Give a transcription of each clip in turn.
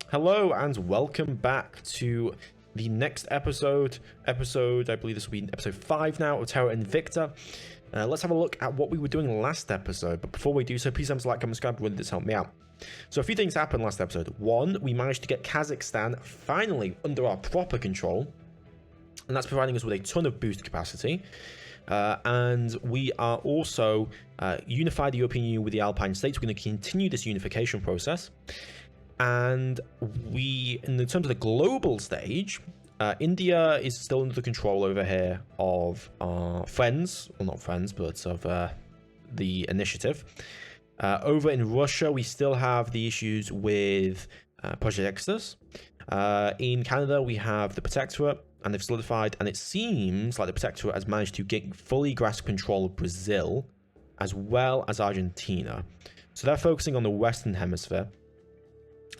Hello and welcome back to the next episode. I believe this will be episode 5 now of Terra Invicta. Let's have a look at what we were doing last episode. But before we do so, please like, comment, subscribe, really does help me out. So a few things happened last episode. One, we managed to get Kazakhstan finally under our proper control. And that's providing us with a ton of boost capacity. And we are also unified the European Union with the Alpine states. We're going to continue this unification process. And we, in terms of the global stage, India is still under the control over here of our friends, well not friends, but of the initiative. Over in Russia, we still have the issues with Project Exodus. In Canada, we have the Protectorate, and they've solidified, and it seems like the Protectorate has managed to get fully grasp control of Brazil, as well as Argentina. So they're focusing on the Western Hemisphere.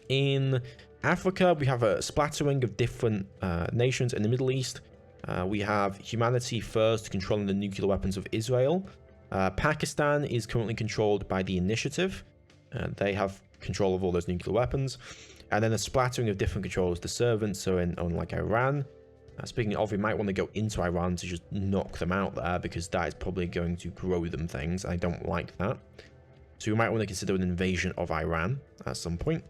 In Africa, we have a splattering of different nations. In the Middle East, we have Humanity First controlling the nuclear weapons of Israel. Pakistan is currently controlled by the Initiative. They have control of all those nuclear weapons. And then a splattering of different controls. The servants are on like Iran. Speaking of, we might want to go into Iran to just knock them out there, because that is probably going to grow them things. I don't like that. So we might want to consider an invasion of Iran at some point.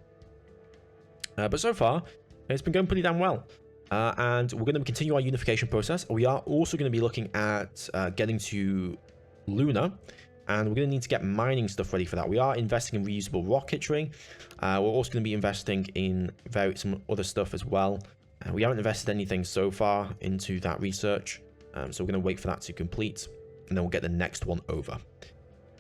But so far, it's been going pretty damn well. And we're going to continue our unification process. We are also going to be looking at getting to Luna. And we're going to need to get mining stuff ready for that. We are investing in reusable rocketry. We're also going to be investing in some other stuff as well. We haven't invested anything so far into that research. So we're going to wait for that to complete. And then we'll get the next one over.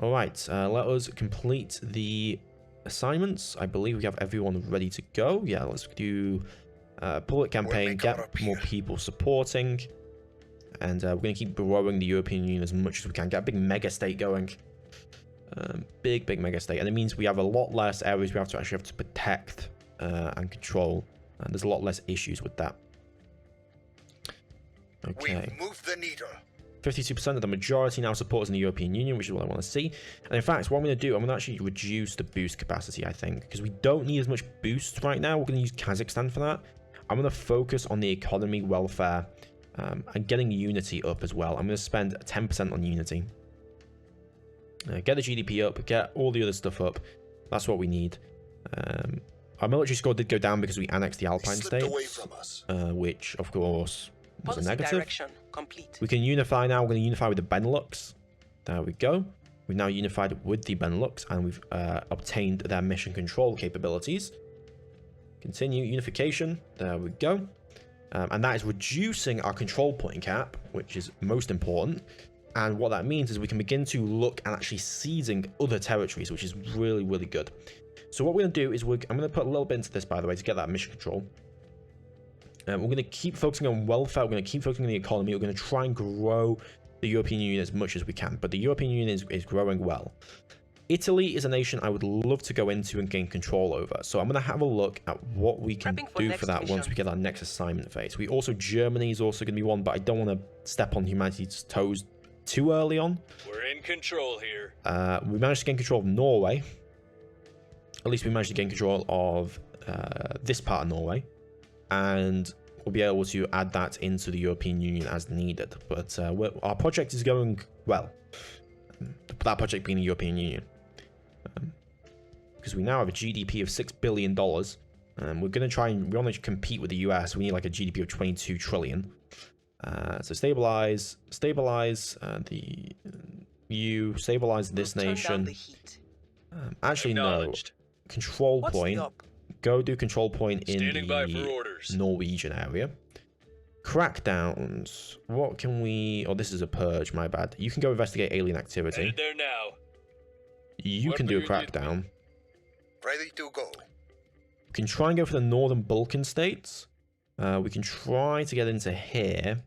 All right, let us complete the assignments. I believe we have everyone ready to go. Yeah, let's do public campaign, get more people supporting, and we're going to keep growing the European Union as much as we can. Get a big mega state going. Big mega state, and it means we have a lot less areas we actually have to protect and control, and there's a lot less issues with that. Okay. We've moved the needle. 52% of the majority now support us in the European Union, which is what I want to see. And in fact, what I'm going to do, I'm going to actually reduce the boost capacity, I think, because we don't need as much boost right now. We're going to use Kazakhstan for that. I'm going to focus on the economy, welfare, and getting unity up as well. I'm going to spend 10% on unity. Get the GDP up, get all the other stuff up. That's what we need. Our military score did go down because we annexed the Alpine states, which, of course, was a negative. Complete. We can unify now. We're going to unify with the Benelux. There we go. We've now unified with the Benelux, and we've obtained their mission control capabilities. Continue unification. There we go. And that is reducing our control point cap, which is most important. And what that means is we can begin to look at actually seizing other territories, which is really, really good. So what we're going to do is I'm going to put a little bit into this, by the way, to get that mission control. We're going to keep focusing on welfare. We're going to keep focusing on the economy. We're going to try and grow the European Union as much as we can. But the European Union is growing well. Italy is a nation I would love to go into and gain control over. So I'm going to have a look at what we can do for that once we get our next assignment phase. Germany is also going to be one, but I don't want to step on humanity's toes too early on. We're in control here. We managed to gain control of Norway. At least we managed to gain control of this part of Norway. And we'll be able to add that into the European Union as needed. But our project is going well. That project being the European Union. Because we now have a GDP of $6 billion. We're going to try and we want to compete with the US. We need like a GDP of 22 trillion. So stabilize the EU, stabilize this nation. Actually, no. Control point. Go do control point in the Norwegian area. Crackdowns. What can we... Oh, this is a purge, my bad. You can go investigate alien activity. Headed there now. You can do a crackdown. Ready to go. We can try and go for the Northern Balkan states. We can try to get into here.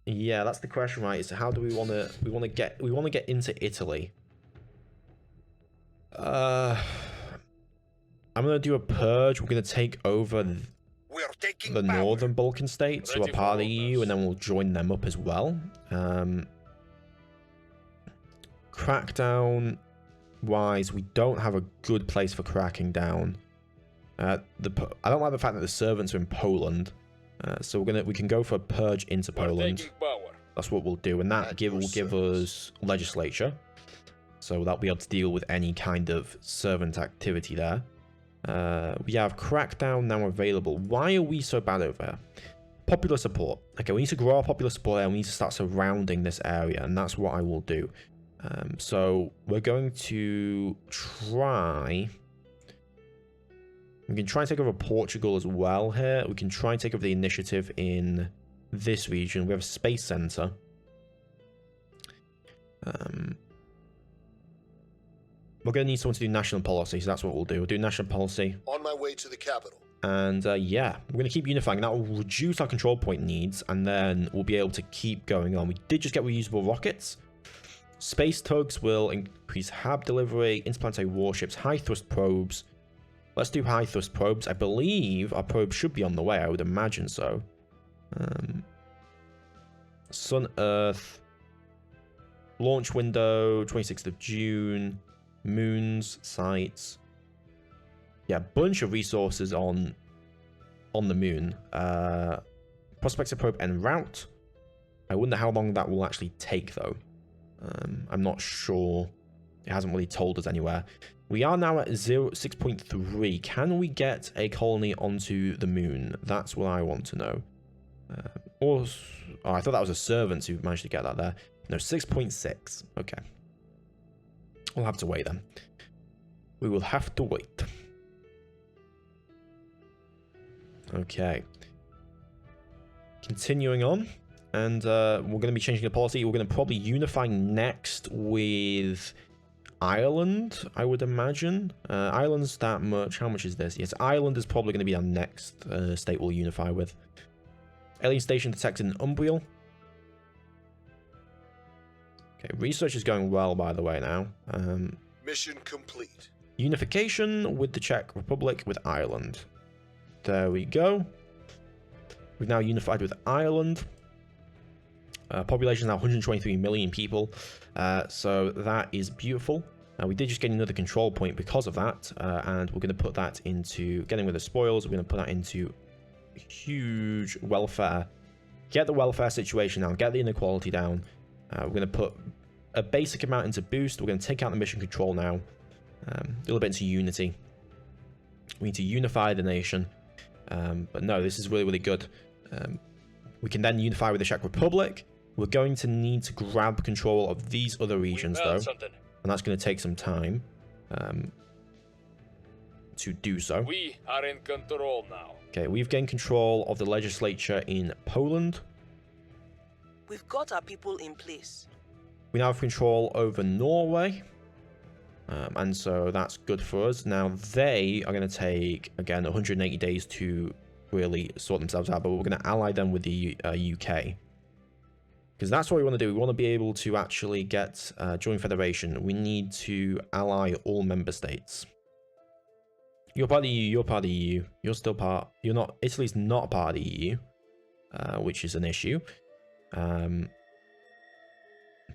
Yeah, that's the question, right? Is how do we want to... We want to get into Italy. I'm going to do a purge. We're going to take over the Northern Balkan states, who are part of the EU, and then we'll join them up as well. Crackdown wise, we don't have a good place for cracking down. I don't like the fact that the servants are in Poland. So we can go for a purge into Poland. Taking power. That's what we'll do, and that will give us legislature. So that'll be able to deal with any kind of servant activity there. We have crackdown now available. Why are we so bad over here? Popular support. Okay, we need to grow our popular support there. We need to start surrounding this area, and that's what I will do. So we're going to try... We can try and take over Portugal as well here. We can try and take over the initiative in this region. We have a space center. We're going to need someone to do national policy, so that's what we'll do. We'll do national policy. On my way to the capital. And yeah, we're going to keep unifying. That will reduce our control point needs, and then we'll be able to keep going on. We did just get reusable rockets. Space tugs will increase HAB delivery, interplanetary warships, high thrust probes. Let's do high thrust probes. I believe our probes should be on the way. I would imagine so. Sun, Earth. Launch window, 26th of June. Moons, sites. Yeah, bunch of resources on the moon. Prospector probe en route. I wonder how long that will actually take, though. I'm not sure. It hasn't really told us anywhere. We are now at 6.3. Can we get a colony onto the moon? That's what I want to know. Oh, I thought that was a servant who managed to get that there. No, 6.6. Okay. We'll have to wait then. We will have to wait. Okay. Continuing on. And we're going to be changing the policy. We're going to probably unify next with Ireland, I would imagine. Ireland's that much. How much is this? Yes, Ireland is probably going to be our next state we'll unify with. Alien station detected in Umbriel. Okay, research is going well, by the way, now. Mission complete. Unification with the Czech Republic with Ireland. There we go. We've now unified with Ireland. Population is now 123 million people. So that is beautiful. We did just get another control point because of that. And we're going to put that into getting rid of the spoils. We're going to put that into huge welfare. Get the welfare situation down. Get the inequality down. We're going to put a basic amount into boost. We're going to take out the mission control now. A little bit into unity. We need to unify the nation. But no, this is really, really good. We can then unify with the Czech Republic. We're going to need to grab control of these other regions, though. And that's going to take some time to do so. We are in control now. Okay, we've gained control of the legislature in Poland. We've got our people in place. We now have control over Norway. And so that's good for us. Now, they are going to take, again, 180 days to really sort themselves out. But we're going to ally them with the UK. Because that's what we want to do. We want to be able to actually get joint federation. We need to ally all member states. You're part of the EU. You're part of the EU. You're still part. You're not. Italy's not part of the EU, which is an issue. But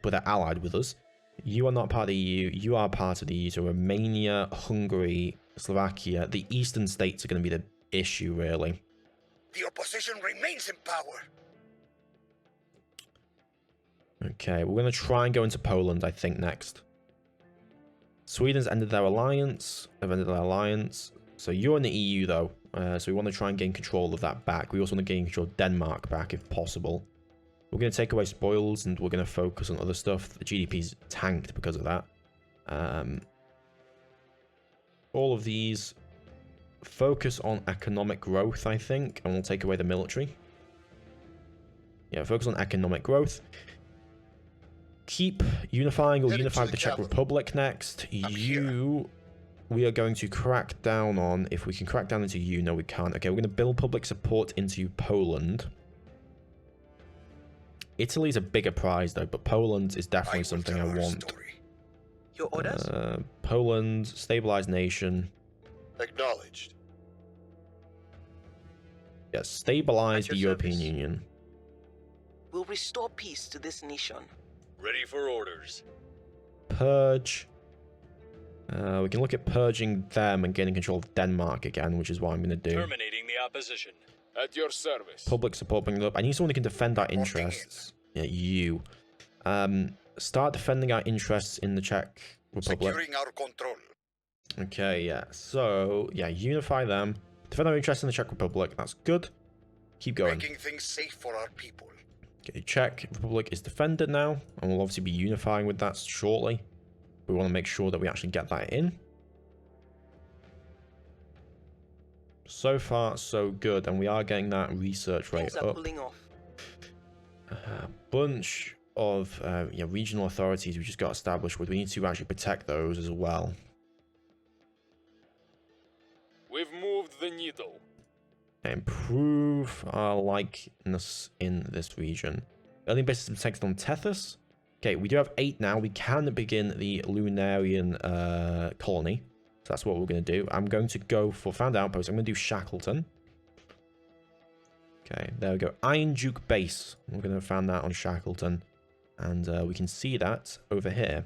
they're allied with us. You are not part of the EU. You are part of the EU. So Romania, Hungary, Slovakia, the eastern states are going to be the issue, really. The opposition remains in power. Okay, we're going to try and go into Poland, I think, next. Sweden's ended their alliance. They've ended their alliance. So you're in the EU, though. So we want to try and gain control of that back. We also want to gain control of Denmark back, if possible. We're going to take away spoils, and we're going to focus on other stuff. The GDP's tanked because of that. All of these focus on economic growth, I think, and we'll take away the military. Yeah, focus on economic growth. Keep unifying or unify with the Czech Republic next. We are going to crack down on, if we can crack down into you, no we can't. Okay, we're going to build public support into Poland. Italy's a bigger prize though, but Poland is definitely something I want. Your orders? Poland, stabilized nation. Acknowledged. Yes, stabilize the European Union. We'll restore peace to this nation. Ready for orders. Purge. We can look at purging them and getting control of Denmark again, which is what I'm going to do. Terminating the opposition. At your service. Public support bringing up. I need someone who can defend our interests. Yeah, you. Start defending our interests in the Czech Republic. Securing our control. Okay, yeah. So, yeah, unify them. Defend our interests in the Czech Republic. That's good. Keep going. Making things safe for our people. Okay, Czech Republic is defended now, and we'll obviously be unifying with that shortly. We want to make sure that we actually get that in. So far, so good, and we are getting that research rate Things are up. pulling off. A bunch of yeah, regional authorities we just got established with. We need to actually protect those as well. We've moved the needle. Improve our likeness in this region. Building bases protected on Tethys. Okay, we do have 8 now. We can begin the Lunarian colony. So that's what we're going to do. I'm going to go for Found Outpost. I'm going to do Shackleton. Okay, there we go. Iron Duke Base. We're going to found that on Shackleton. And we can see that over here.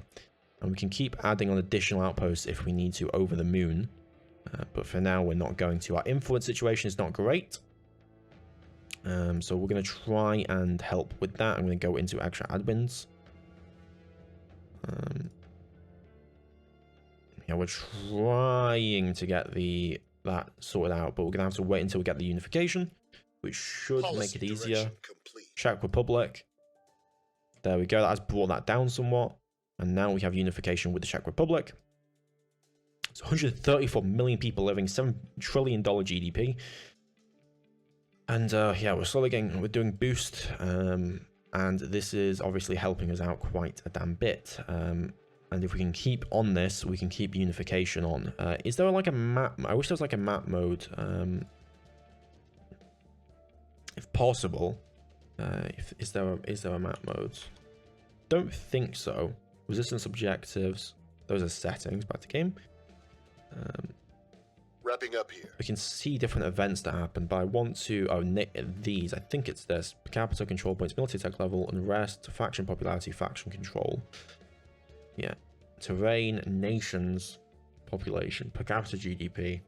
And we can keep adding on additional outposts if we need to over the moon. But for now, we're not going to. Our influence situation is not great. So we're going to try and help with that. I'm going to go into extra admins. Yeah, we're trying to get that sorted out, but we're going to have to wait until we get the unification, which should make it easier. Czech Republic. There we go. That has brought that down somewhat. And now we have unification with the Czech Republic. It's 134 million people living, $7 trillion GDP. And yeah, we're doing boost. And this is obviously helping us out quite a damn bit. And if we can keep on this, we can keep unification on. Is there like a map? I wish there was like a map mode. If possible. Is there a map mode? Don't think so. Resistance objectives. Those are settings. Back to game. Wrapping up here. We can see different events that happen, but I want to these. I think it's this: per capita control points, military tech level, unrest, faction popularity, faction control. Yeah, terrain, nations, population, per capita GDP.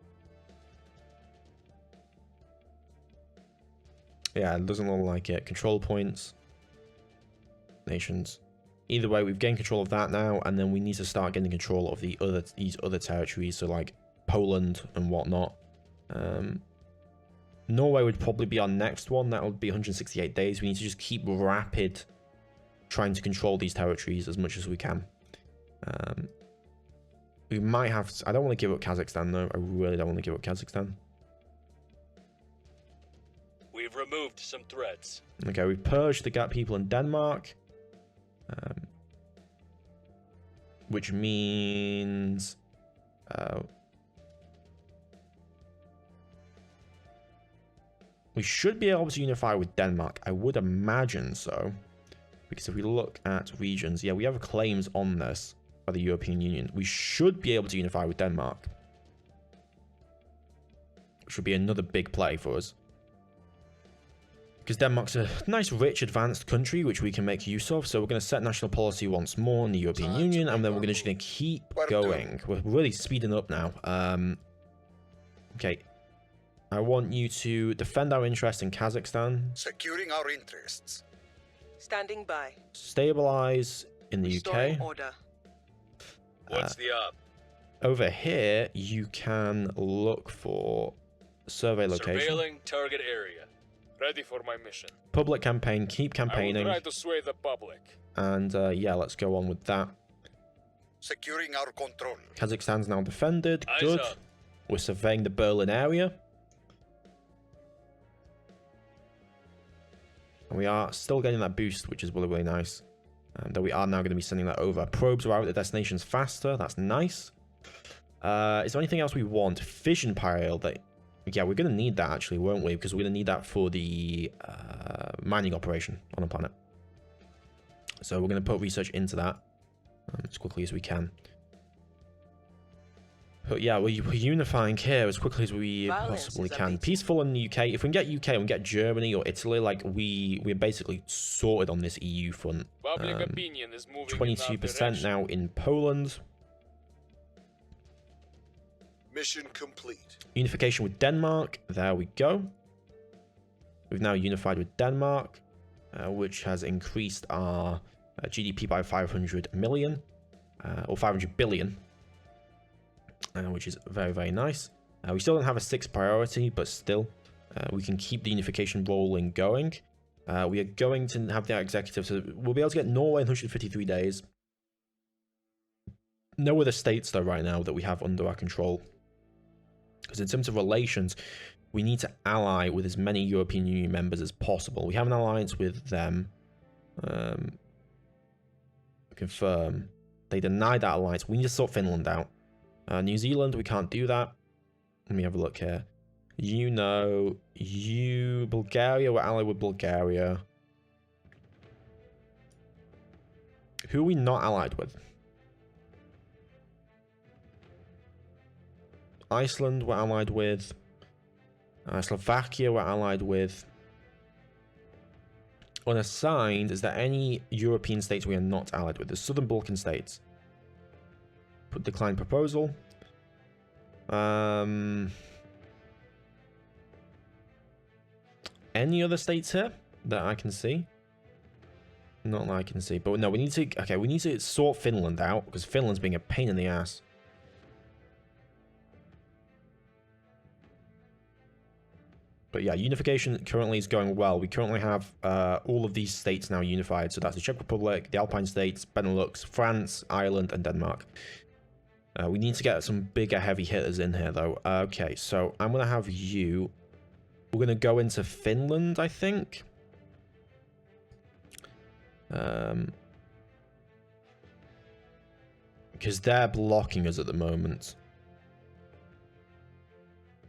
Yeah, it doesn't look like it. Control points, nations. Either way, we've gained control of that now, and then we need to start getting control of these other territories. So like Poland and whatnot. Norway would probably be our next one. That would be 168 days. We need to just keep rapid trying to control these territories as much as we can. We might have to, I don't want to give up Kazakhstan though. I really don't want to give up Kazakhstan. We've removed some threats. Okay, we've purged the Gap people in Denmark. Which means we should be able to unify with Denmark. I would imagine so. Because if we look at regions, yeah, we have claims on this by the European Union. We should be able to unify with Denmark. Which would be another big play for us. Because Denmark's a nice, rich, advanced country, which we can make use of. So we're going to set national policy once more in the European Union, and then we're just going to keep going. We're really speeding up now. Okay. I want you to defend our interests in Kazakhstan. Securing our interests. Standing by. Stabilize in the Restoring UK. order. What's the up? Over here, you can look for survey location. Surveilling target area. Ready for my mission. Public campaign, keep campaigning. I will try to sway the public. And yeah, let's go on with that. Securing our control. Kazakhstan's now defended. Eyes Good. up. We're surveying the Berlin area. And we are still getting that boost, which is really, really nice. Though we are now going to be sending that over. Probes are out at the destinations faster. That's nice. Is there anything else we want? Fission pile. Yeah, we're going to need that actually, won't we? Because we're going to need that for the mining operation on the planet. So we're going to put research into that as quickly as we can. But yeah, we're unifying here as quickly as we possibly can. Peaceful in the UK. If we can get UK and we get Germany or Italy, like we're basically sorted on this EU front. Public opinion is moving 22% now in Poland. Mission complete. Unification with Denmark. There we go. We've now unified with Denmark, which has increased our GDP by 500 million, or 500 billion, which is very, very nice. We still don't have a sixth priority, but still, we can keep the unification rolling going. We are going to have the executive, so we'll be able to get Norway in 153 days. No other states, though, right now that we have under our control. Because in terms of relations, we need to ally with as many European Union members as possible. We have an alliance with them. Confirm. They denied that alliance. We need to sort Finland out. New Zealand, we can't do that. Let me have a look here. Bulgaria, we're allied with Bulgaria. Who are we not allied with? Iceland, we're allied with. Slovakia, we're allied with. Unassigned, is there any European states we are not allied with? The Southern Balkan states. Put decline proposal. Any other states here that I can see? Not that I can see, but no, we need to. Okay, we need to sort Finland out because Finland's being a pain in the ass. But yeah, unification currently is going well. We currently have all of these states now unified. So that's the Czech Republic, the Alpine states, Benelux, France, Ireland, and Denmark. We need to get some bigger heavy hitters in here, though. Okay, so I'm going to have you. We're going to go into Finland, I think. Because they're blocking us at the moment.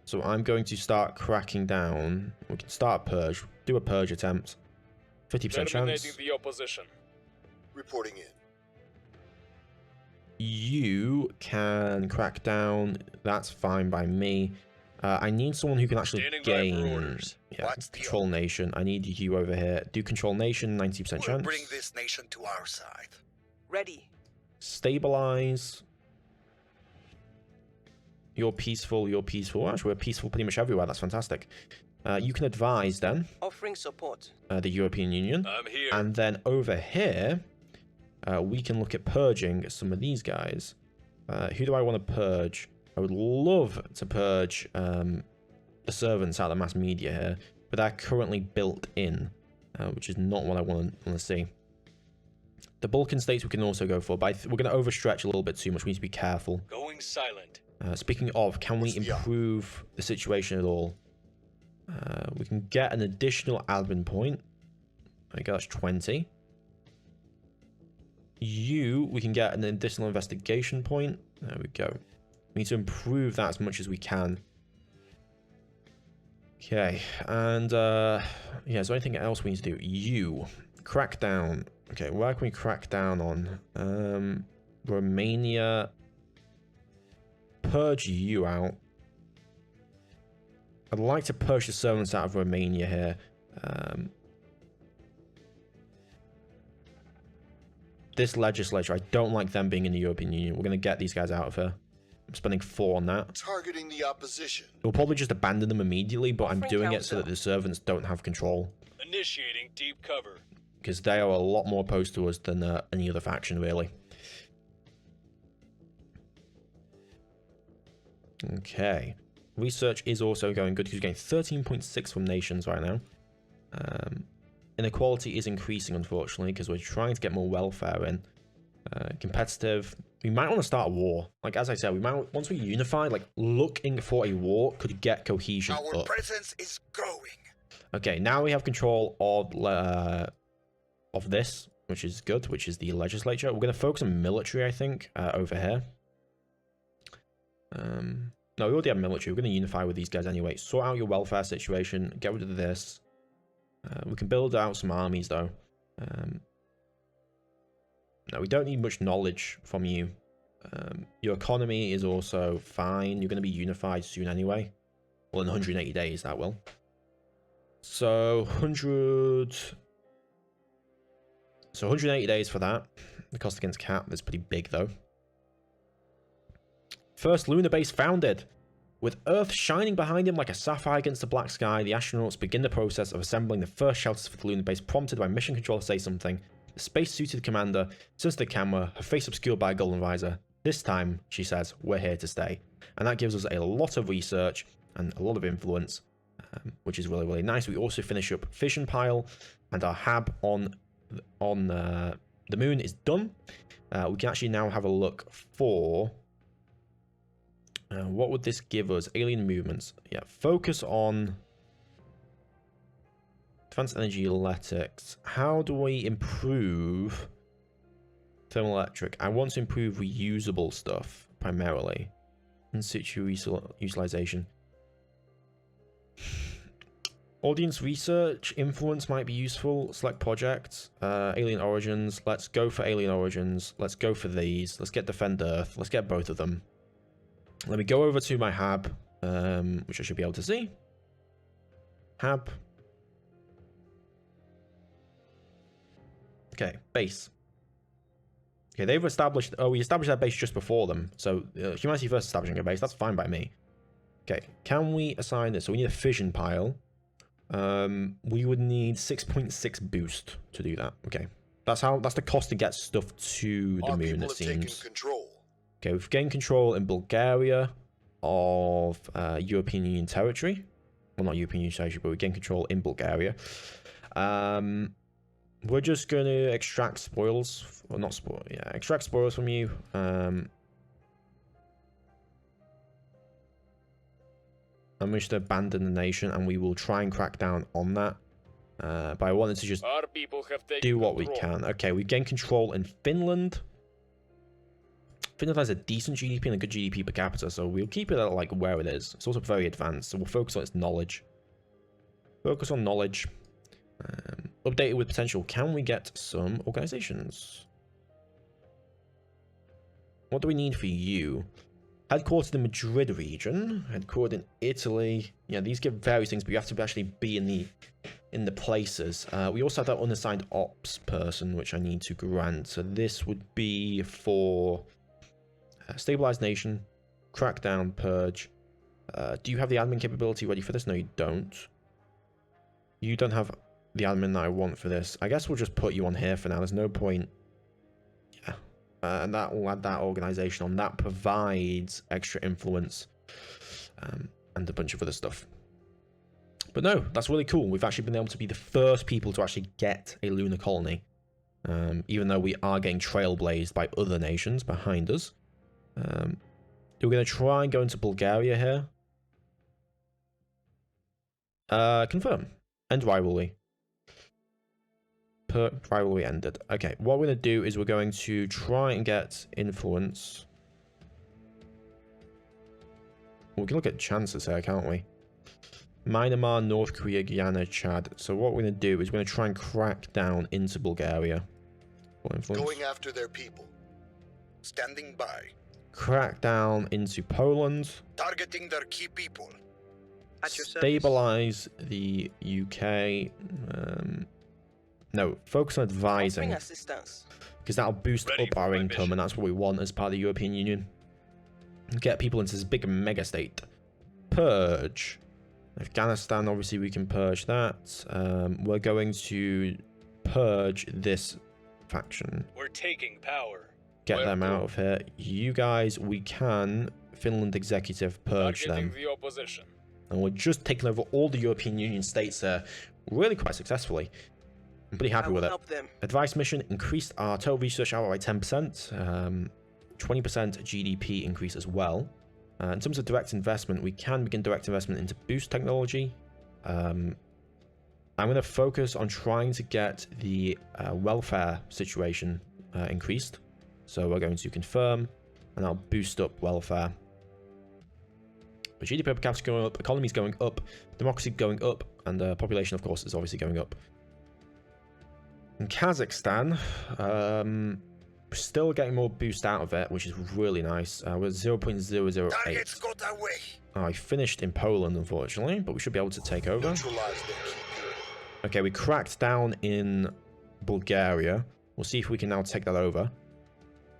So I'm going to start cracking down. We can start a purge. Do a purge attempt. 50% chance. The opposition. Reporting in. You can crack down. That's fine by me. I need someone who can actually gain control nation. I need you over here. Do control nation, 90% chance. Bring this nation to our side. Ready. Stabilize. You're peaceful, you're peaceful. Actually, we're peaceful pretty much everywhere. That's fantastic. You can advise then. Offering support. The European Union. I'm here. And then over here, we can look at purging some of these guys. Who do I want to purge? I would love to purge the servants out of the mass media here, but they're currently built in, which is not what I want to see. The Balkan states we can also go for, but we're going to overstretch a little bit too much. We need to be careful. Going silent. Speaking of, can we improve the situation at all? We can get an additional admin point. I guess that's 20. We can get an additional investigation point. There we go. We need to improve that as much as we can. Okay, and yeah, is there anything else we need to do? Crack down. Okay, where can we crack down on? Romania. Purge you out. I'd like to purge the servants out of Romania here. This legislature, I don't like them being in the European Union. We're going to get these guys out of here. I'm spending 4 on that. Targeting the opposition. We'll probably just abandon them immediately, but I'm doing it so that the servants don't have control. Initiating deep cover. Because they are a lot more opposed to us than any other faction, really. Okay. Research is also going good because we're getting 13.6 from nations right now. Inequality is increasing, unfortunately, because we're trying to get more welfare in. Competitive. We might want to start a war. Like, as I said, we might, once we unify, like, looking for a war could get cohesion Our up. presence is growing. Okay, now we have control of this, which is good, which is the legislature. We're going to focus on military, I think, over here. No, we already have military. We're going to unify with these guys anyway. Sort out your welfare situation. Get rid of this. We can build out some armies, though. No, we don't need much knowledge from you. Your economy is also fine. You're going to be unified soon anyway. Well, in 180 days, that will. So, 100... So, 180 days for that. The cost against cap is pretty big, though. First lunar base founded. With Earth shining behind him like a sapphire against the black sky, the astronauts begin the process of assembling the first shelters for the lunar base, prompted by mission control to say something. The space-suited commander turns to the camera, her face obscured by a golden visor. This time, she says, we're here to stay. And that gives us a lot of research and a lot of influence, which is really, really nice. We also finish up Fission Pile, and our hab on the moon is done. We can actually now have a look for... what would this give us? Alien movements. Yeah, focus on advanced energy electives. How do we improve thermoelectric? I want to improve reusable stuff primarily. In situ utilization. Audience research influence might be useful. Select projects. Alien Origins. Let's go for Alien Origins. Let's go for these. Let's get Defend Earth. Let's get both of them. Let me go over to my hab, which I should be able to see. Hab. Okay, base. Okay, they've established... Oh, we established that base just before them. So, humanity first establishing a base. That's fine by me. Okay, can we assign this? So, we need a fission pile. We would need 6.6 boost to do that. Okay. That's the cost to get stuff to the moon, it seems. Okay, we've gained control in Bulgaria of European Union territory. Well, not European Union territory, but we gained control in Bulgaria. We're just going to extract spoils. Well, not spoil. Yeah, extract spoils from you. I'm going to abandon the nation, and we will try and crack down on that. But I wanted to just do what we can. Okay, we've gained control in Finland. Finland has a decent GDP and a good GDP per capita, so we'll keep it at like where it is. It's also very advanced, so we'll focus on its knowledge. Focus on knowledge. Update it with potential. Can we get some organizations? What do we need for you? Headquartered in Madrid region. Headquartered in Italy. Yeah, these give various things, but you have to actually be in the places. We also have that unassigned ops person, which I need to grant. So this would be for stabilized nation, crackdown, purge. Do you have the admin capability ready for this? No, you don't. You don't have the admin that I want for this. I guess we'll just put you on here for now. There's no point. Yeah. And that will add that organization on. That provides extra influence and a bunch of other stuff. But no, that's really cool. We've actually been able to be the first people to actually get a lunar colony. Even though we are getting trailblazed by other nations behind us. We're going to try and go into Bulgaria here. Confirm. End rivalry. Rivalry ended. Okay, what we're going to do is we're going to try and get influence. We can look at chances here, can't we? Myanmar, North Korea, Guyana, Chad. So what we're going to do is we're going to try and crack down into Bulgaria. Going after their people. Standing by. Crack down into Poland. Targeting their key people. At your service. Stabilize the UK. No, focus on advising. Assistance. Because that'll boost up our income, and that's what we want as part of the European Union. Get people into this big mega state. Purge. Afghanistan, obviously we can purge that. We're going to purge this faction. We're taking power. Get them out of here. You guys, we can Finland executive purge them. The opposition. And we're just taking over all the European Union states really quite successfully. I'm pretty happy with it. Advice mission increased our total research hour by 10%. 20% GDP increase as well. In terms of direct investment, we can begin direct investment into boost technology. I'm going to focus on trying to get the welfare situation increased. So we're going to confirm, and I'll boost up welfare. But GDP per capita going up, economy is going up, democracy going up, and population, of course, is obviously going up. In Kazakhstan, we're still getting more boost out of it, which is really nice. We're 0.008. Targets got away. I finished in Poland, unfortunately, but we should be able to take over. Okay, we cracked down in Bulgaria. We'll see if we can now take that over.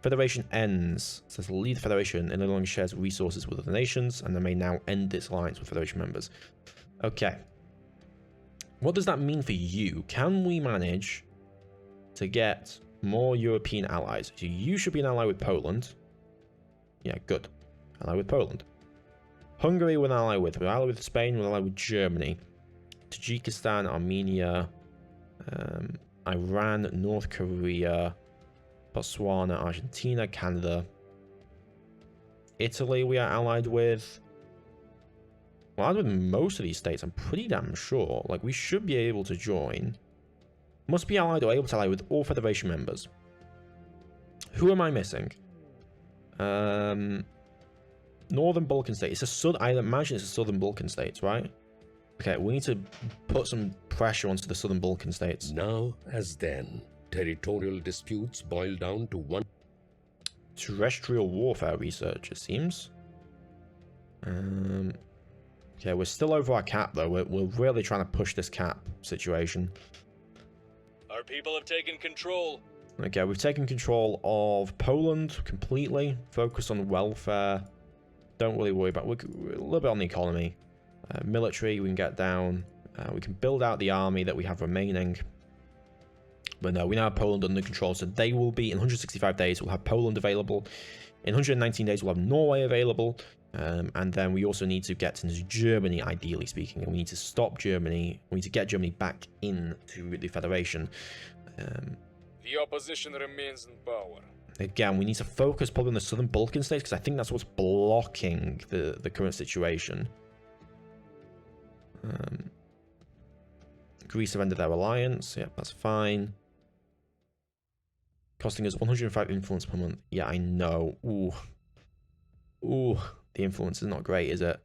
Federation ends. It says lead the Federation and no longer shares resources with other nations, and they may now end its alliance with Federation members. Okay. What does that mean for you? Can we manage to get more European allies? So you should be an ally with Poland. Yeah, good. Ally with Poland. Hungary we're an ally with. We're an ally with Spain. We're an ally with Germany. Tajikistan, Armenia, Iran, North Korea, Botswana, Argentina, Canada. Italy we are allied with. We're allied with most of these states, I'm pretty damn sure. Like, we should be able to join. Must be allied or able to ally with all Federation members. Who am I missing? Northern Balkan states. I imagine it's the Southern Balkan states, right? Okay, we need to put some pressure onto the Southern Balkan states. Now, as then, territorial disputes boil down to one. Terrestrial warfare research, it seems. Okay, we're still over our cap, though. We're really trying to push this cap situation. Our people have taken control. Okay, we've taken control of Poland completely. Focus on welfare. Don't really worry about... We're a little bit on the economy. Military, we can get down. We can build out the army that we have remaining. But no, we now have Poland under control. So they will be, in 165 days, we'll have Poland available. In 119 days, we'll have Norway available. And then we also need to get into Germany, ideally speaking. And we need to stop Germany. We need to get Germany back into the Federation. The opposition remains in power. Again, we need to focus probably on the Southern Balkan states, because I think that's what's blocking the current situation. Greece have ended their alliance. Yep, that's fine. Costing us 105 influence per month. Yeah, I know. Ooh. Ooh. The influence is not great, is it?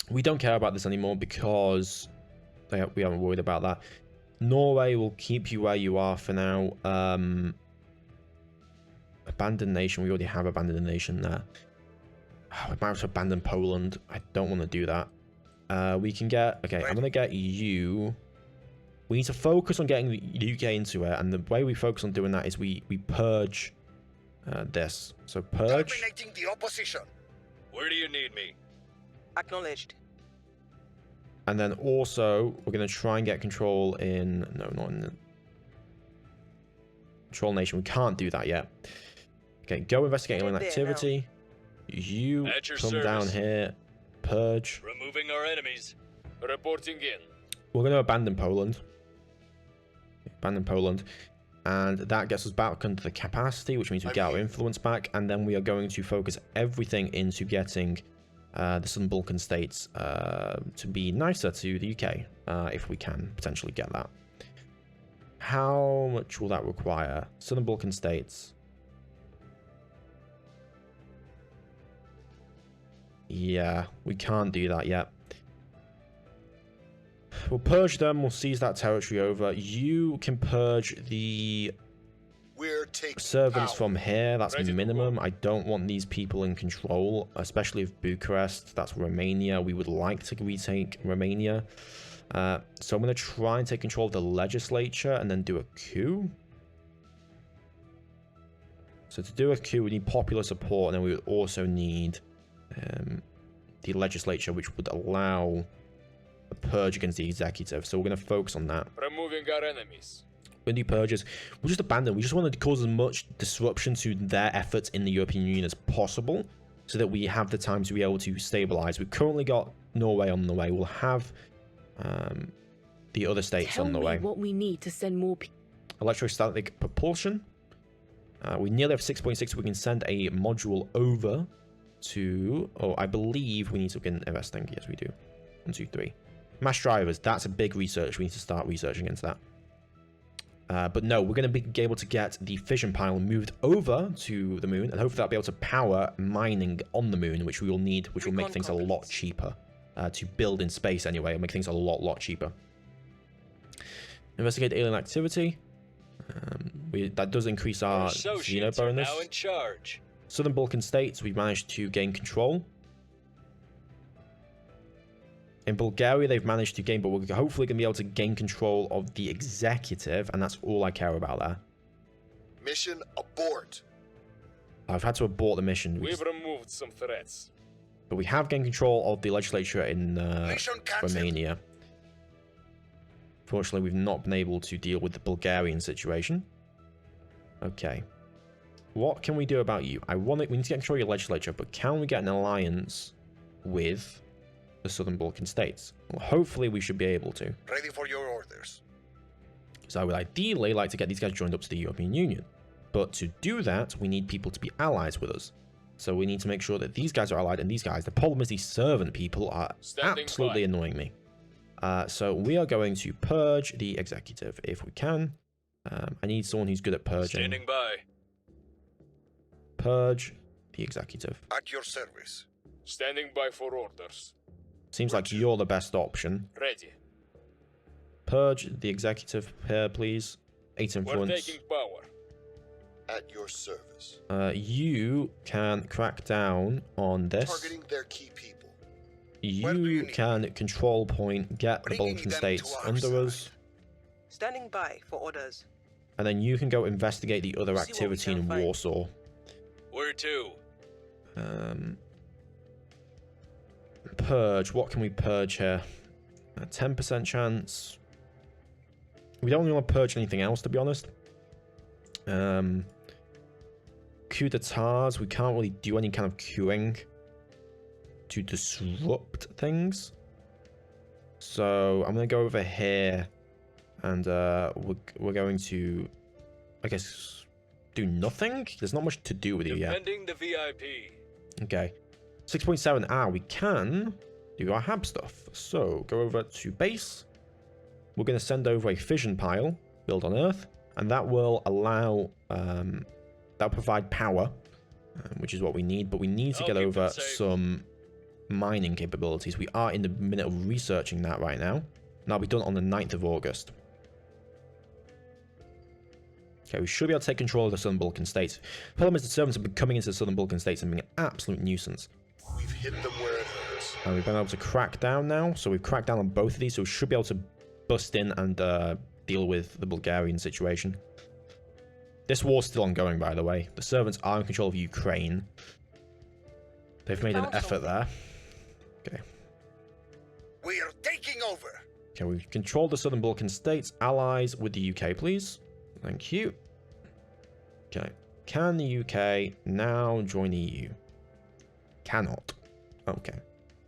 We don't care about this anymore because we aren't worried about that. Norway will keep you where you are for now. Abandoned nation. We already have abandoned nation there. We might have to abandon Poland. I don't want to do that. We can get... Okay, I'm going to get you... We need to focus on getting the UK into it, and the way we focus on doing that is we purge this. So purge. Terminating the opposition. Where do you need me? Acknowledged. And then also, we're going to try and get control in... No, not in... Control nation. We can't do that yet. Okay, go investigate alien activity. You come down here. Purge. Removing our enemies. Reporting in. We're going to abandon Poland. Abandon Poland. And that gets us back under the capacity, which means we get our influence back. And then we are going to focus everything into getting the Southern Balkan states to be nicer to the UK, if we can potentially get that. How much will that require? Southern Balkan states. Yeah, we can't do that yet. We'll purge them. We'll seize that territory over. You can purge the servants from here. That's minimum. I don't want these people in control, especially of Bucharest. That's Romania. We would like to retake Romania. So I'm going to try and take control of the legislature and then do a coup. So to do a coup, we need popular support, and then we would also need the legislature, which would allow a purge against the executive. So we're going to focus on that. Removing our enemies. When do purges, we'll just abandon. We just want to cause as much disruption to their efforts in the European Union as possible, so that we have the time to be able to stabilize. We've currently got Norway on the way. We'll have the other states on the way. Tell me what we need to send more people. Electrostatic propulsion. We nearly have 6.6. We can send a module over to... Oh, I believe we need to begin investing. Yes, we do. 1, 2, 3. Mass drivers. That's a big research. We need to start researching into that. But no, we're going to be able to get the fission pile moved over to the moon, and hopefully that'll be able to power mining on the moon, which we will need, which will make things a lot cheaper to build in space anyway. It'll make things a lot cheaper. Investigate alien activity. That does increase our Xeno bonus. Now in charge. Southern Balkan states, we've managed to gain control. In Bulgaria, they've managed to gain, but we're hopefully going to be able to gain control of the executive, and that's all I care about there. Mission abort. I've had to abort the mission. We've removed some threats. But we have gained control of the legislature in Mission cancelled. Romania. Fortunately, we've not been able to deal with the Bulgarian situation. Okay. What can we do about you? We need to get control of your legislature, but can we get an alliance with the Southern Balkan states? Well, hopefully we should be able to. Ready for your orders. Because I would ideally like to get these guys joined up to the European Union. But to do that, we need people to be allies with us. So we need to make sure that these guys are allied and these guys. The problem is these servant people are absolutely annoying me. So we are going to purge the executive if we can. I need someone who's good at purging. Standing by. Purge the executive. At your service. Standing by for orders. Seems like you're the best option. Ready. Purge the executive here, please. 8 influence. We're taking power. At your service. You can crack down on this. Targeting their key people. You can control point, get the Bringing Balkan them states to our under side. us. Standing by for orders. And then you can go investigate the other See what we activity can in find. Warsaw. Where to? Purge. What can we purge here? A 10% chance. We don't really want to purge anything else, to be honest. Coup d'etats. We can't really do any kind of queuing to disrupt things. So I'm going to go over here. And we're going to, I guess, do nothing? There's not much to do with you yet. Defending the VIP. Okay. 6.7. We can do our hab stuff. So go over to base. We're going to send over a fission pile built on Earth. And that will allow, that'll provide power, which is what we need. But we need to get over some mining capabilities. We are in the minute of researching that right now. And that'll be done on the 9th of August. Okay, we should be able to take control of the Southern Balkan states. The problem is the servants have been coming into the Southern Balkan states and being an absolute nuisance. We've hit them where it hurts. And we've been able to crack down now. So we've cracked down on both of these. So we should be able to bust in and deal with the Bulgarian situation. This war's still ongoing, by the way. The servants are in control of Ukraine. They've made an effort there. Okay. We are taking over. Okay, we've controlled the Southern Balkan states. Allies with the UK, please. Thank you. Okay. Can the UK now join EU? Cannot. Okay.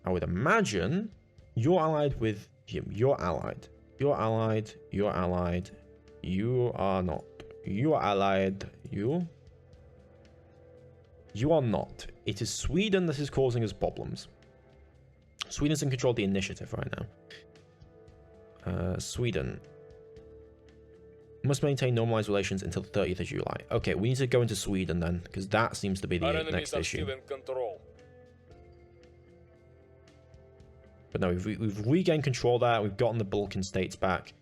I would imagine you're allied with him. You're allied. You're allied. You're allied. You are not. You are allied. You are not. It is Sweden that is causing us problems. Sweden's in control of the initiative right now. Sweden. Must maintain normalized relations until the 30th of July. Okay, we need to go into Sweden then, because that seems to be the next issue. Still in control. But no, we've regained control there. We've gotten the Balkan states back.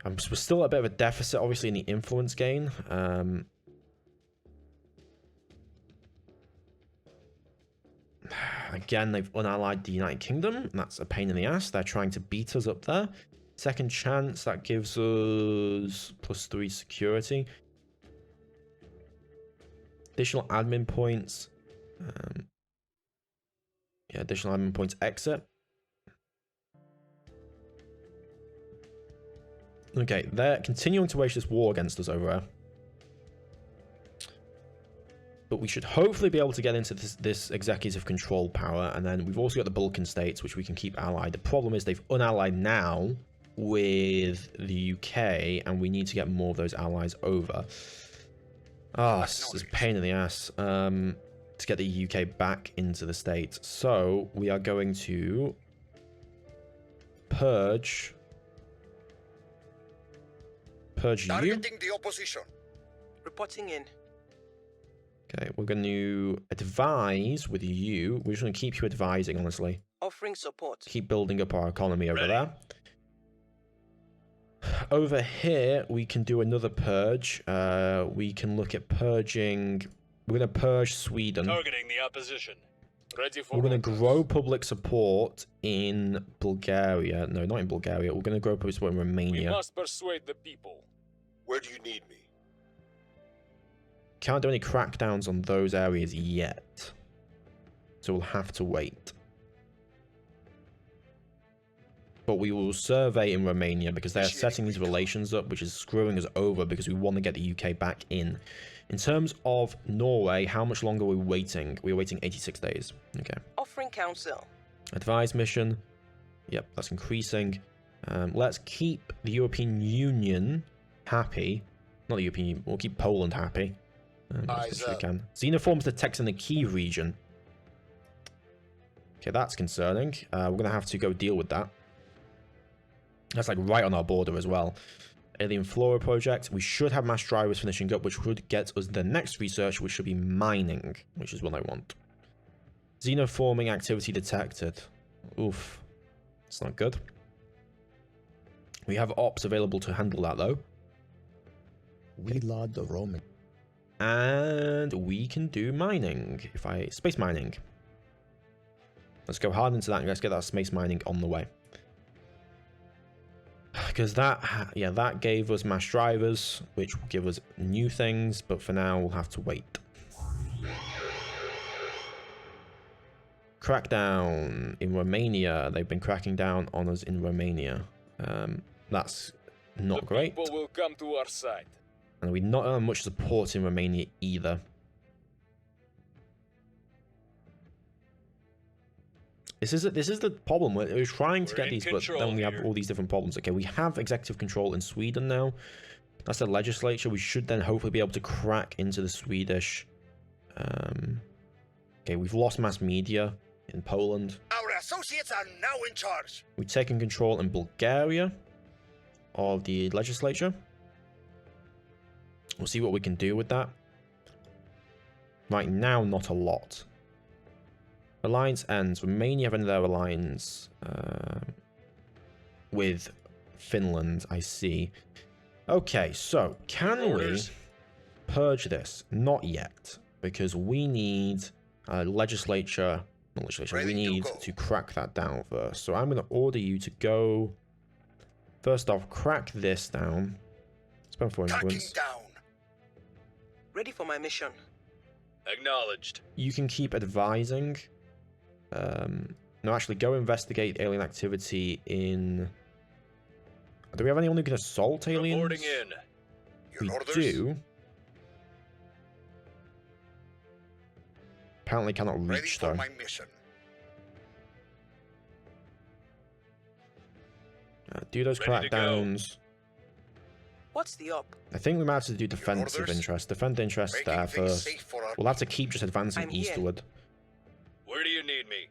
We're still at a bit of a deficit, obviously, in the influence gain. Again, they've unallied the United Kingdom. And that's a pain in the ass. They're trying to beat us up there. Second chance, that gives us +3 security. Additional admin points. Yeah, additional admin points exit. Okay, they're continuing to wage this war against us over there. But we should hopefully be able to get into this executive control power. And then we've also got the Balkan states, which we can keep allied. The problem is they've unallied now with the UK, and we need to get more of those allies over. This is a pain in the ass to get the UK back into the States. So we are going to purge you. Targeting the opposition. Reporting in. Okay, we're going to advise with you. We're just going to keep you advising, honestly. Offering support. Keep building up our economy over there. Over here, we can do another purge. We can look at purging. We're going to purge Sweden. Targeting the opposition. Ready for We're going to orders. grow public support in Bulgaria. No, not in Bulgaria. We're going to grow public support in We Romania. must persuade the people. Where do you need me? Can't do any crackdowns on those areas yet. So we'll have to wait. But we will survey in Romania because they're setting these relations up, which is screwing us over because we want to get the UK back in. In terms of Norway, how much longer are we waiting? We're waiting 86 days. Okay. Offering counsel. Advise mission. Yep, that's increasing. Let's keep the European Union happy. Not the European Union. We'll keep Poland happy. As much as we can. Xenoforms detects in the key region. Okay, that's concerning. We're going to have to go deal with that. That's like right on our border as well. Alien Flora project. We should have mass drivers finishing up, which would get us the next research, which should be mining, which is what I want. Xenoforming activity detected. Oof. It's not good. We have ops available to handle that, though. We laud the Roman. And we can do mining. Space mining. Let's go hard into that and let's get that space mining on the way. Because that gave us mass drivers, which will give us new things, but for now we'll have to wait. Crackdown in Romania. They've been cracking down on us in Romania. That's not great. People will come to our side. And we not have much support in Romania either. This is the problem. We're trying to get these, but then we have all these different problems. Okay, we have executive control in Sweden now. That's the legislature. We should then hopefully be able to crack into the Swedish. Okay, we've lost mass media in Poland. Our associates are now in charge. We've taken control in Bulgaria of the legislature. We'll see what we can do with that. Right now, not a lot. Alliance ends. Romania have ended their alliance with Finland, I see. Okay, so can we purge this? Not yet, because we need legislature. Not legislature. We need to crack that down first. So I'm going to order you to go. First off, crack this down. Spend 4 influence. Down. Ready for my mission. Acknowledged. You can keep advising. No, actually, go investigate alien activity in. Do we have anyone who can assault aliens? Reporting in. We Your orders? do. Apparently cannot Ready reach for though. my mission. Do those Ready to go. crackdowns. What's the up? I think we might have to do defensive orders? interest. Defend interest Making things first. safe for our We'll have to keep just advancing I'm here. eastward. Where do you need me?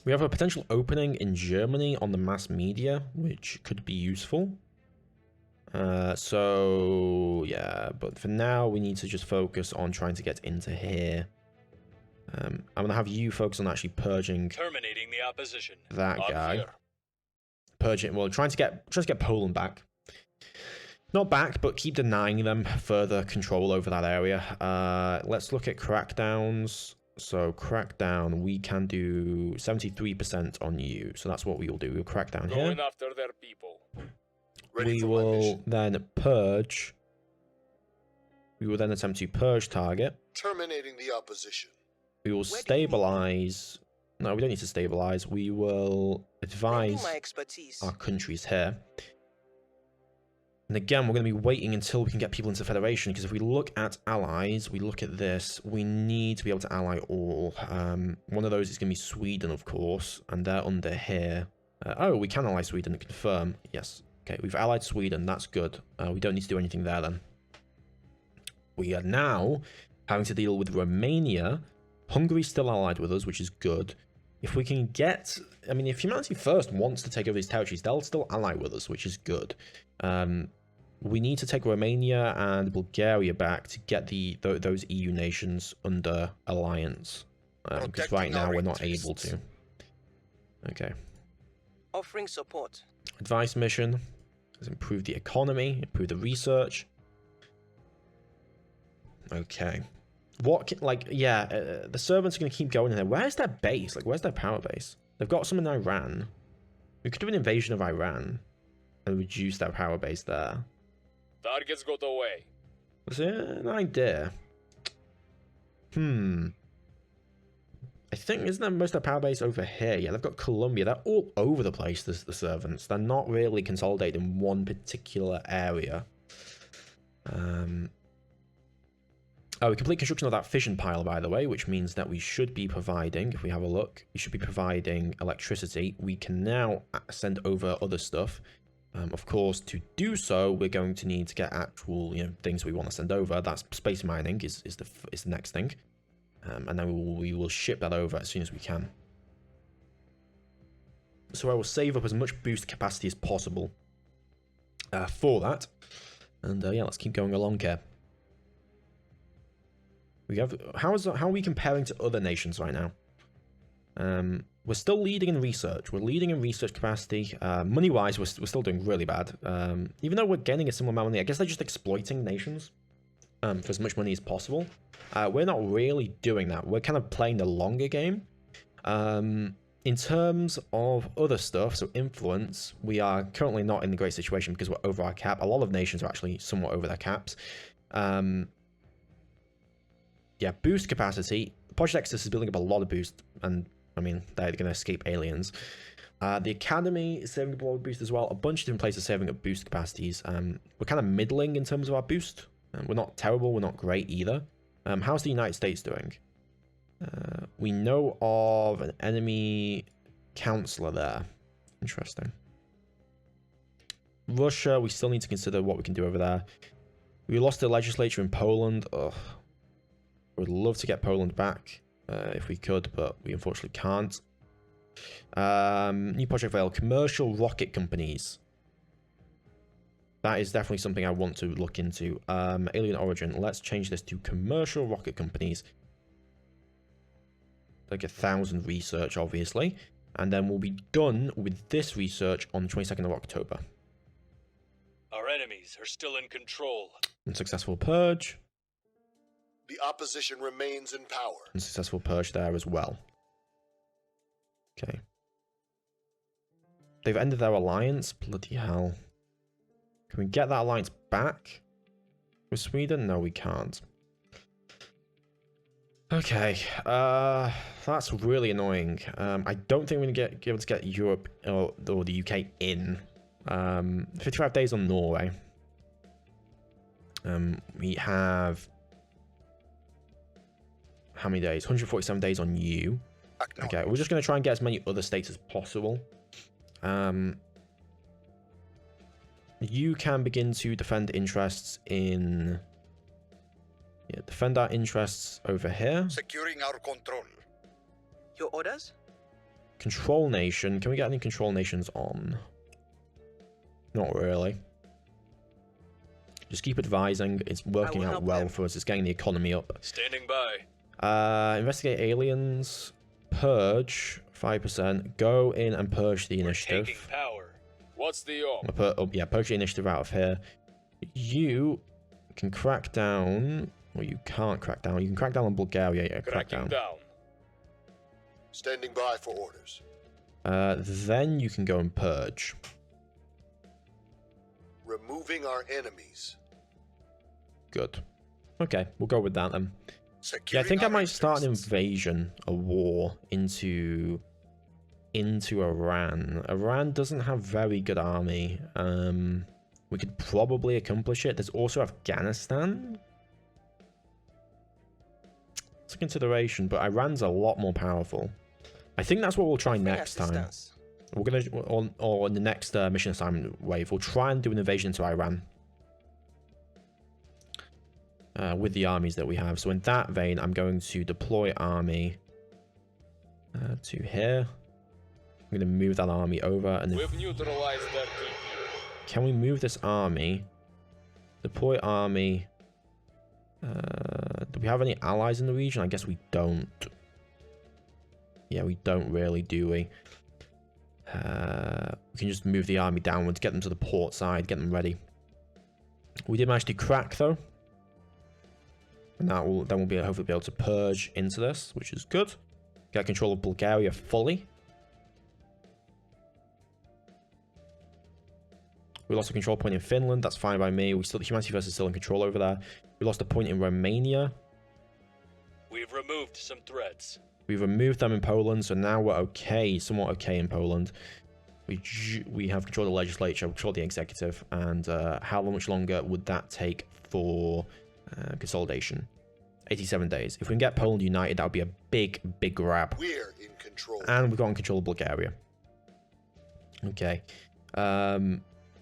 We have a potential opening in Germany on the mass media, which could be useful. So yeah, but for now we need to just focus on trying to get into here. I'm gonna have you focus on actually purging Terminating the opposition. that I'm guy. here. Purging, well, trying to get Poland back. Not back, but keep denying them further control over that area. Let's look at crackdowns. So crackdown, we can do 73% on you. So that's what we will do. We'll crack down here. Going after their people. Ready We for my will mission. then purge. We will then attempt to purge target. Terminating the opposition. We will Where do you need stabilize. No, we don't need to stabilize. We will Bring advise my expertise. our countries here. And again, we're going to be waiting until we can get people into the Federation, because if we look at allies, we look at this, we need to be able to ally all. One of those is going to be Sweden, of course, and they're under here. Oh, we can ally Sweden, confirm. Yes. Okay, we've allied Sweden, that's good. We don't need to do anything there then. We are now having to deal with Romania. Hungary's still allied with us, which is good. If we can get... I mean, if Humanity First wants to take over these territories, they'll still ally with us, which is good. We need to take Romania and Bulgaria back to get those EU nations under alliance. Because right now we're not able to. Okay. Offering support. Advice mission has improved the economy, improved the research. Okay. the servants are going to keep going in there. Where's their base? Like, where's their power base? They've got some in Iran. We could do an invasion of Iran and reduce their power base there. Targets got away. Was it an idea? I think, isn't there most of their power base over here? Yeah, they've got Colombia. They're all over the place, the servants. They're not really consolidated in one particular area. We complete construction of that fission pile, by the way, which means that we should be providing, if we have a look, we should be providing electricity. We can now send over other stuff. Of course, to do so, we're going to need to get actual, things we want to send over. That's space mining is the next thing. And then we will ship that over as soon as we can. So I will save up as much boost capacity as possible for that. And yeah, let's keep going along here. We have how are we comparing to other nations right now? We're still leading in research. We're leading in research capacity. Money-wise, we're still doing really bad. Even though we're gaining a similar amount of money, I guess they're just exploiting nations for as much money as possible. We're not really doing that. We're kind of playing the longer game. In terms of other stuff, so influence, we are currently not in a great situation because we're over our cap. A lot of nations are actually somewhat over their caps. Yeah, boost capacity. Project Exodus is building up a lot of boost, and I mean, they're going to escape aliens. The Academy is saving up a lot of boost as well. A bunch of different places saving up boost capacities. We're kind of middling in terms of our boost. We're not terrible, we're not great either. How's the United States doing? We know of an enemy counselor there. Interesting. Russia, we still need to consider what we can do over there. We lost the legislature in Poland. Ugh. Would love to get Poland back if we could, but we unfortunately can't. New project failed. Commercial rocket companies. That is definitely something I want to look into. Alien origin. Let's change this to commercial rocket companies. Like 1,000 research, obviously. And then we'll be done with this research on the 22nd of October. Our enemies are still in control. Unsuccessful purge. The opposition remains in power. Unsuccessful purge there as well. Okay. They've ended their alliance. Bloody hell. Can we get that alliance back with Sweden? No, we can't. Okay. That's really annoying. I don't think we're going to be able to get Europe or the UK in. 55 days on Norway. We have... How many days? 147 days on you. Okay, we're just going to try and get as many other states as possible. You can begin to defend interests in... Yeah, defend our interests over here. Securing our control. Your orders? Control nation. Can we get any control nations on? Not really. Just keep advising. It's working out well for us. It's getting the economy up. Standing by. Investigate aliens. Purge 5%. Go in and purge the initiative. Taking power. What's the op? Yeah, purge the initiative out of here. You can crack down. Well, you can't crack down. You can crack down on Bulgaria. Yeah, crack down. Standing by for orders. Then you can go and purge. Removing our enemies. Good. Okay, we'll go with that then. Securing yeah, I think I might interests. start an invasion, a war into Iran. Iran doesn't have very good army. We could probably accomplish it. There's also Afghanistan. It's a consideration, but Iran's a lot more powerful. I think that's what we'll try next time. We're gonna on the next mission assignment wave, we'll try and do an invasion into Iran. With the armies that we have. So in that vein, I'm going to deploy army to here. I'm going to move that army over. And we've neutralized that. Can we move this army? Deploy army. Do we have any allies in the region? I guess we don't. Yeah, we don't really, do we? We can just move the army downwards, get them to the port side, get them ready. We did manage to crack, though. And that will then we'll be hopefully be able to purge into this, which is good. Get control of Bulgaria fully. We lost a control point in Finland. That's fine by me. We still Humanity First is still in control over there. We lost a point in Romania. We've removed some threats. We've removed them in Poland, so now we're okay, somewhat okay in Poland. We have control of the legislature, control of the executive, and how much longer would that take for consolidation? 87 days. If we can get Poland united, that would be a big, big grab. We're in control. And we've got control of Bulgaria. Okay.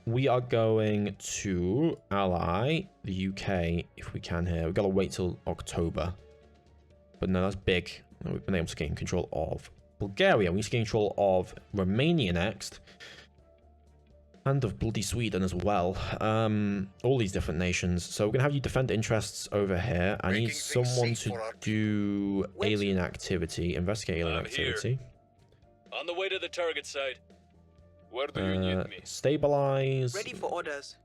We are going to ally the UK if we can here. We've got to wait till October. But no, that's big. We've been able to get in control of Bulgaria. We need to get in control of Romania next. And of bloody Sweden as well. All these different nations. So we're going to have you defend interests over here. I need someone to do alien activity. Investigate alien activity. On the way to the target site. Where do you need me? Stabilize. Ready for orders.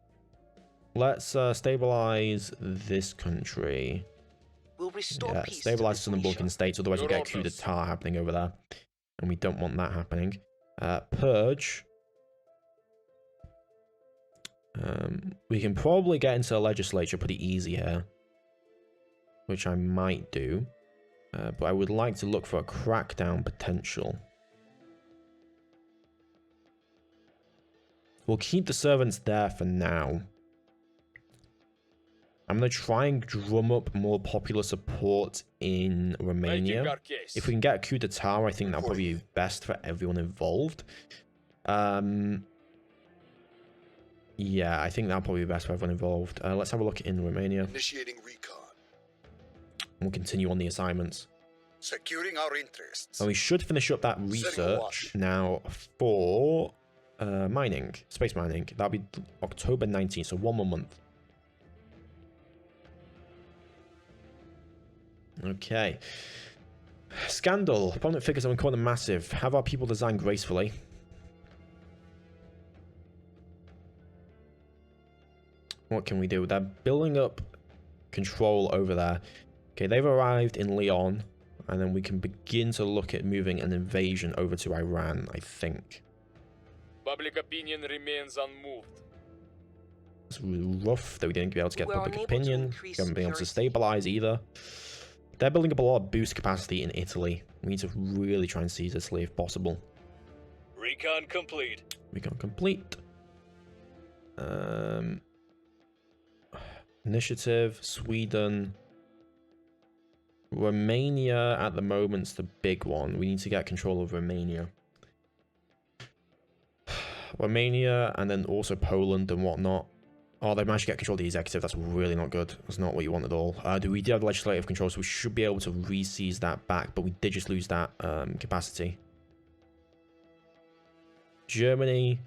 Let's stabilize this country. We'll restore Yeah, peace stabilize to some of the Balkan states, otherwise we'll get a coup d'etat happening over there. And we don't want that happening. Purge. We can probably get into the legislature pretty easy here. Which I might do. But I would like to look for a crackdown potential. We'll keep the servants there for now. I'm going to try and drum up more popular support in Romania. If we can get a coup d'etat, I think that'll probably be best for everyone involved. Yeah, I think that'll probably be best for everyone involved. Let's have a look in Romania. Initiating recon. We'll continue on the assignments. Securing our interests. And we should finish up that research now for mining, space mining. That'll be October 19th, so 1 more month. Okay. Scandal. Prominent figures have been massive. Have our people design gracefully. What can we do? They're building up control over there. Okay, they've arrived in Lyon, and then we can begin to look at moving an invasion over to Iran, I think. Public opinion remains unmoved. It's rough that we didn't be able to get public opinion. We haven't been able to stabilize either. They're building up a lot of boost capacity in Italy. We need to really try and seize Italy if possible. Recon complete. Recon complete. Initiative, Sweden. Romania at the moment's the big one. We need to get control of Romania. Romania and then also Poland and whatnot. Oh, they managed to get control of the executive. That's really not good. That's not what you want at all. We did have legislative control, so we should be able to re-seize that back, but we did just lose that capacity. Germany.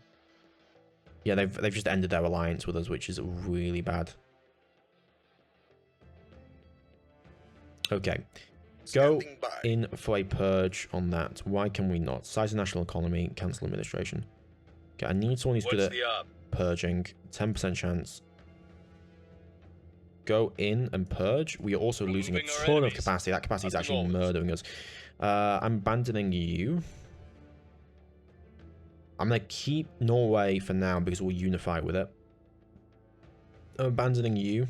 Yeah, they've just ended their alliance with us, which is really bad. Okay. Go in for a purge on that. Why can we not? Size of national economy, cancel administration. Okay, I need someone who's good at purging. 10% chance. Go in and purge. We are also losing a ton of capacity. That capacity is actually murdering us. I'm abandoning you. I'm going to keep Norway for now because we'll unify with it. I'm abandoning you.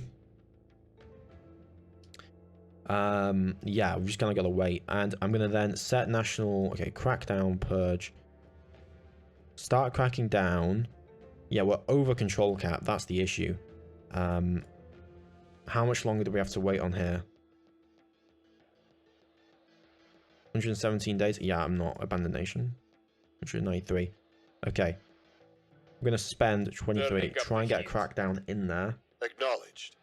Yeah, we're just going to gotta wait. And I'm going to then set national... Okay, crackdown, purge. Start cracking down. Yeah, we're over control cap. That's the issue. How much longer do we have to wait on here? 117 days? Yeah, I'm not. Abandon nation. 193. Okay. I'm going to spend 23. Try and get a crackdown in there. Acknowledged.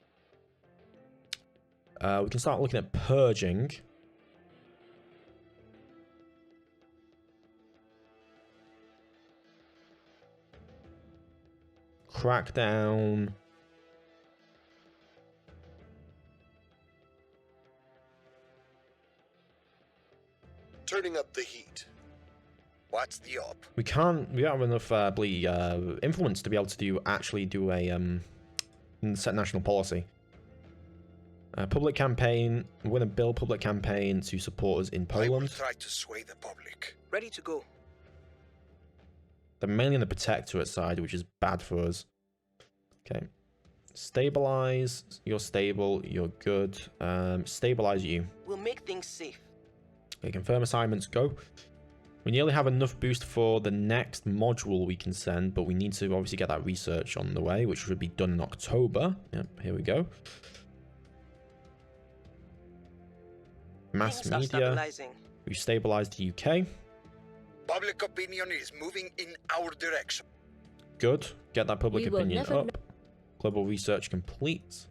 We can start looking at purging. Crackdown. Turning up the heat. What's the up? We don't have enough influence to be able to actually do a set national policy. Public campaign. We're going to build public campaign to support us in I will Poland. try to sway the public. Ready to go. They're mainly on the protectorate side, which is bad for us. Okay. Stabilize. You're stable. You're good. Stabilize you. We'll make things safe. Okay, confirm assignments. Go. We nearly have enough boost for the next module we can send, but we need to obviously get that research on the way, which should be done in October. Yep, here we go. Mass Things are media. stabilizing. We've stabilized the UK. Public opinion is moving in our direction. Good. Get that public We will opinion never up. Global research complete.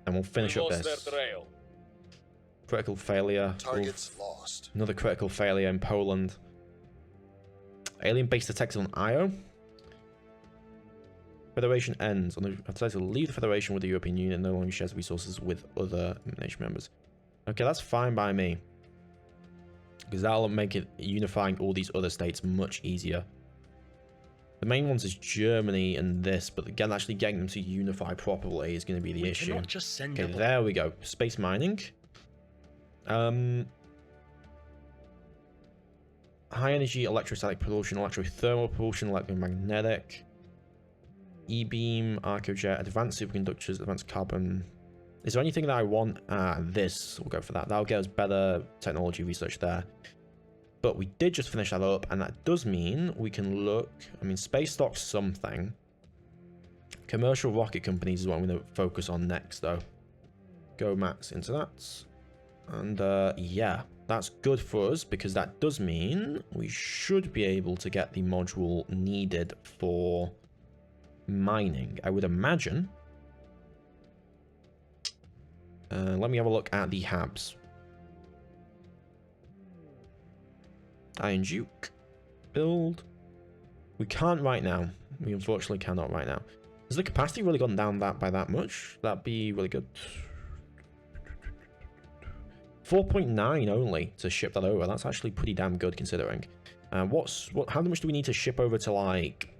And we'll finish We up lost this. their trail. Critical failure. Targets lost. Another critical failure in Poland. Alien base detected on Io. Federation ends. On the decided to leave the Federation with the European Union and no longer shares resources with other nation members. Okay, that's fine by me. Because that'll make it unifying all these other states much easier. The main ones is Germany and this, but again, actually getting them to unify properly is going to be the issue. Just send Okay, there we go. Space mining. High energy electrostatic propulsion, electrothermal propulsion, electromagnetic, E-beam, arcojet, advanced superconductors, advanced carbon. Is there anything that I want? This. We'll go for that. That'll get us better technology research there. But we did just finish that up, and that does mean we can look. I mean, space stock's something. Commercial rocket companies is what I'm going to focus on next, though. Go max into that. And yeah, that's good for us because that does mean we should be able to get the module needed for mining, I would imagine. Let me have a look at the Habs. Iron Duke. Build. We can't right now. We unfortunately cannot right now. Has the capacity really gone down by that much? That'd be really good. 4.9 only to ship that over. That's actually pretty damn good considering. How much do we need to ship over to like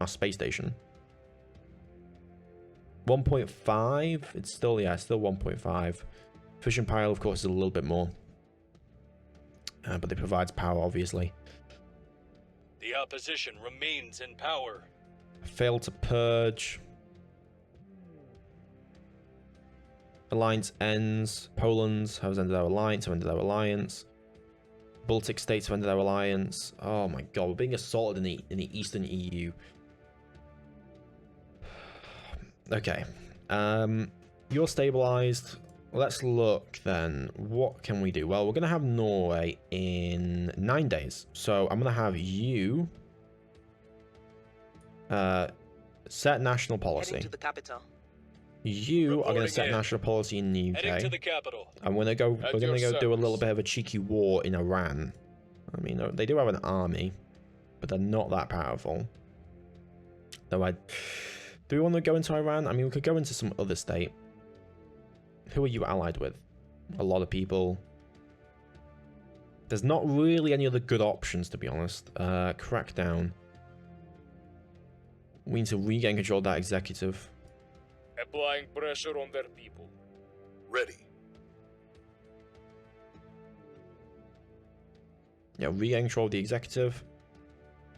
our space station? 1.5. It's still, yeah, still 1.5. Fission pile, of course, is a little bit more, but it provides power, obviously. The opposition remains in power. Failed to purge. Alliance ends. Poland has ended our alliance. Have ended our alliance. Baltic states have ended our alliance. Oh my god, we're being assaulted in the Eastern EU. Okay. You're stabilized. Let's look then. What can we do? Well, we're going to have Norway in 9 days. So I'm going to have you set national policy. Heading to the capital. You are going to set in. national policy in the UK. Heading to the capital. And we're going At to your go do a little service. bit of a cheeky war in Iran. I mean, they do have an army, but they're not that powerful. Though do we want to go into Iran? I mean, we could go into some other state. Who are you allied with? A lot of people. There's not really any other good options, to be honest. Crackdown. We need to regain control of that executive. Applying pressure on their people. Ready. Yeah, regain control of the executive.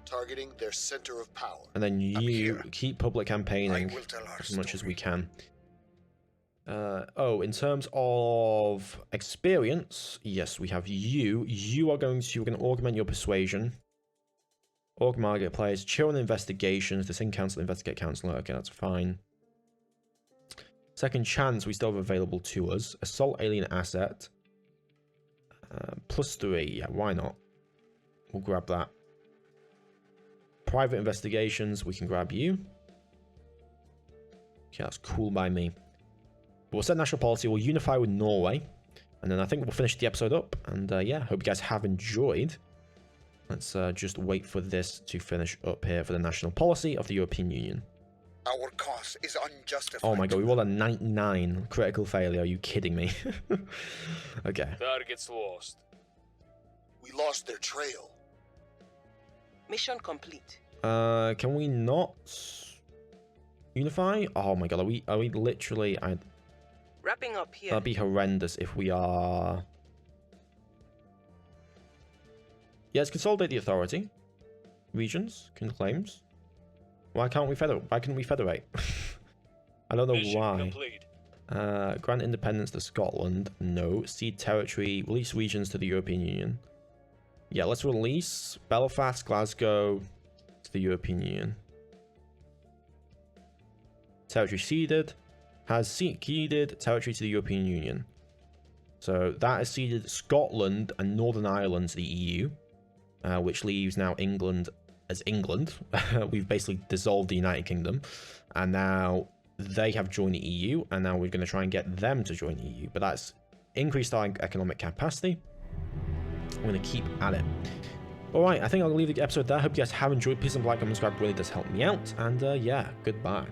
Targeting their center of power. And then you here. keep public campaigning I will tell our as much as we story. can. In terms of experience, yes, we have you. We're going to augment your persuasion. Org market players, chill on investigations, the Sing Council, investigate counselor. Okay, that's fine. Second chance we still have available to us. Assault alien asset. +3, yeah, why not? We'll grab that. Private investigations, we can grab you. Okay, that's cool by me. But we'll set national policy, we'll unify with Norway. And then I think we'll finish the episode up. And yeah, hope you guys have enjoyed. Let's just wait for this to finish up here for the national policy of the European Union. Our cause is unjustified. Oh my god, we rolled a 99 critical failure. Are you kidding me? Okay. Targets lost. We lost their trail. Mission complete. Can we not unify? Oh my god, are we literally? Wrapping up here. That'd be horrendous if we are... Yeah, let's consolidate the authority. Regions, claims. Why can't we federate? Why couldn't we federate? I don't know Mission why. complete. Grant independence to Scotland. No. Cede territory. Release regions to the European Union. Yeah, let's release Belfast, Glasgow to the European Union. Territory ceded. Has ceded territory to the European Union. So that has ceded Scotland and Northern Ireland to the EU. Which leaves now England as England. We've basically dissolved the United Kingdom. And now they have joined the EU. And now we're going to try and get them to join the EU. But that's increased our economic capacity. We're going to keep at it. Alright, I think I'll leave the episode there. Hope you guys have enjoyed. Please like and subscribe. Really does help me out. And yeah, goodbye.